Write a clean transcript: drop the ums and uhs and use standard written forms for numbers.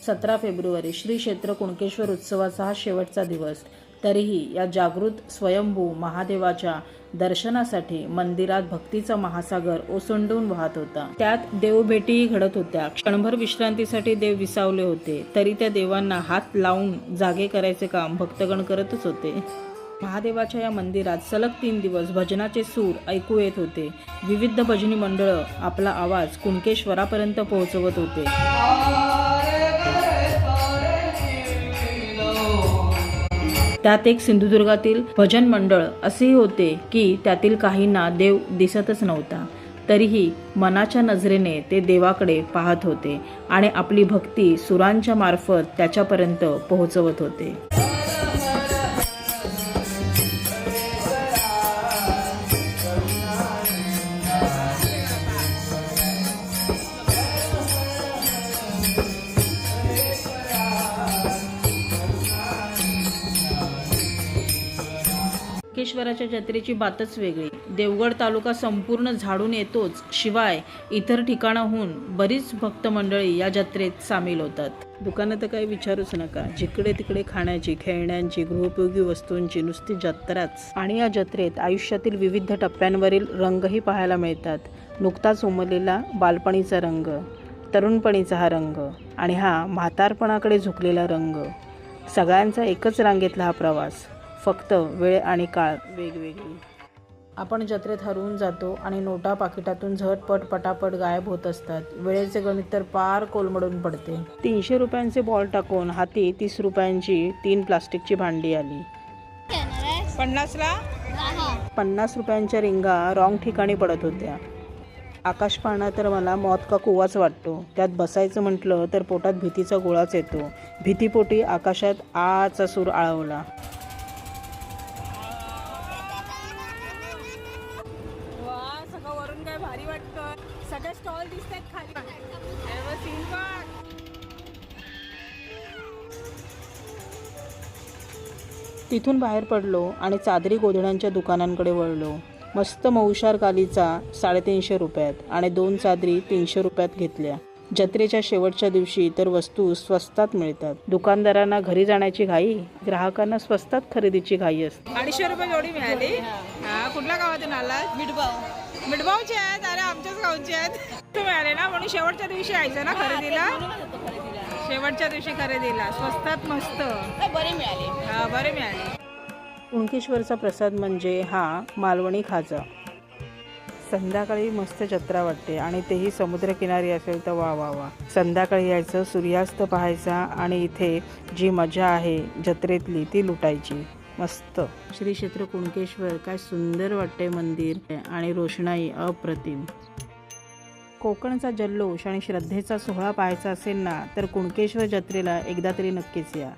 17 February Shri क्षेत्र कुणकेश्वर उत्सवाचा हा शेवटचा दिवस. तरीही या जागृत स्वयंभू महादेवाच्या दर्शनासाठी मंदिरात भक्तीचा महासागर ओसंडून वाहत होता. त्यात देवभेटीही घडत होत्या. क्षणभर विश्रांतीसाठी देव विसावले होते, तरी त्या देवांना हात लावून जागे करायचे काम भक्तगण करतच होते. महादेवाच्या या मंदिरात सलग 3 दिवस भजनाचे सूर ऐकू येत होते. विविध भजनी मंडळं आपला आवाज कुणकेश्वरापर्यंत पोहोचवत होते. त्यात एक सिंधुदुर्गातील भजन मंडळ असेही होते की त्यातील काहींना देव दिसतच नव्हता, तरीही मनाच्या नजरेने ते देवाकडे पाहत होते आणि आपली भक्ती सुरांच्या मार्फत त्याच्यापर्यंत पोहोचवत होते. कुणकेश्वराच्या जत्रेची बातच वेगळी. देवगड तालुका संपूर्ण झाडून येतोच, शिवाय इतर ठिकाणाहून बरीच भक्त मंडळी या जत्रेत सामील होतात. दुकानं तर काही विचारूच नका. जिकडे तिकडे खाण्याची, खेळण्यांची, गृहोपयोगी वस्तूंची नुसती जत्राच. आणि या जत्रेत आयुष्यातील विविध टप्प्यांवरील रंगही पाहायला मिळतात. नुकताच उमललेला बालपणीचा रंग, तरुणपणीचा हा रंग आणि हा म्हातारपणाकडे झुकलेला रंग, सगळ्यांचा एकच रांगेतला हा प्रवास. फक्त वेळ आणि काळ वेगवेगळी. आपण जत्रेत हरवून जातो आणि नोटा पाकिटातून झटपट पटापट गायब होत असतात. वेळेचे गणित तर पार कोलमडून पडते. 300 रुपयांचे बॉल टाकून हाती 30 रुपयांची 3 प्लास्टिकची भांडी आली. 50 रुपयांच्या रिंगा रॉंग ठिकाणी पडत होत्या. आकाश पाहणं तर मला मौत का कुवाच वाटतो. त्यात बसायचं म्हटलं तर पोटात भीतीचा गोळाच येतो. भीतीपोटी आकाशात आचा सूर आळवला. वरून काय भारी वाटतं. सगळे स्टॉल दिसतात खाली. तिथून बाहेर पडलो आणि चादरी गोधड्यांच्या दुकानांकडे वळलो. मस्त मऊशार गालीचा 350 रुपयात आणि 2 चादरी 300 रुपयात घेतल्या. जत्रेच्या शेवटच्या दिवशी तर वस्तू स्वस्तात मिळतात. दुकानदारांना घरी जाण्याची घाई, ग्राहकांना स्वस्तात खरेदीची घाई असते. 250 रुपये जोडी मिळाली. कुठल्या गावातून आलात? मिठभाऊचे आहेत. अरे आमच्याच गावचे आहेत. मिळाले ना, म्हणून शेवटच्या दिवशी यायचं ना खरेदीला. शेवटच्या दिवशी खरेदीला स्वस्तात मस्त बरे मिळाले. कुणकेश्वरचा प्रसाद म्हणजे हा मालवणी खाजा. संध्याकाळी मस्त जत्रा वाटते आणि तेही समुद्रकिनारी असेल तर वा वा वा. संध्याकाळी यायचं, सूर्यास्त पाहायचा आणि इथे जी मजा आहे जत्रेतली ती लुटायची. मस्त. श्री क्षेत्र कुणकेश्वर काय सुंदर वाटते मंदिर आणि रोषणाई अप्रतिम. कोकणचा जल्लोष आणि श्रद्धेचा सोहळा पाहायचा असेल ना तर कुणकेश्वर जत्रेला एकदा तरी नक्कीच या.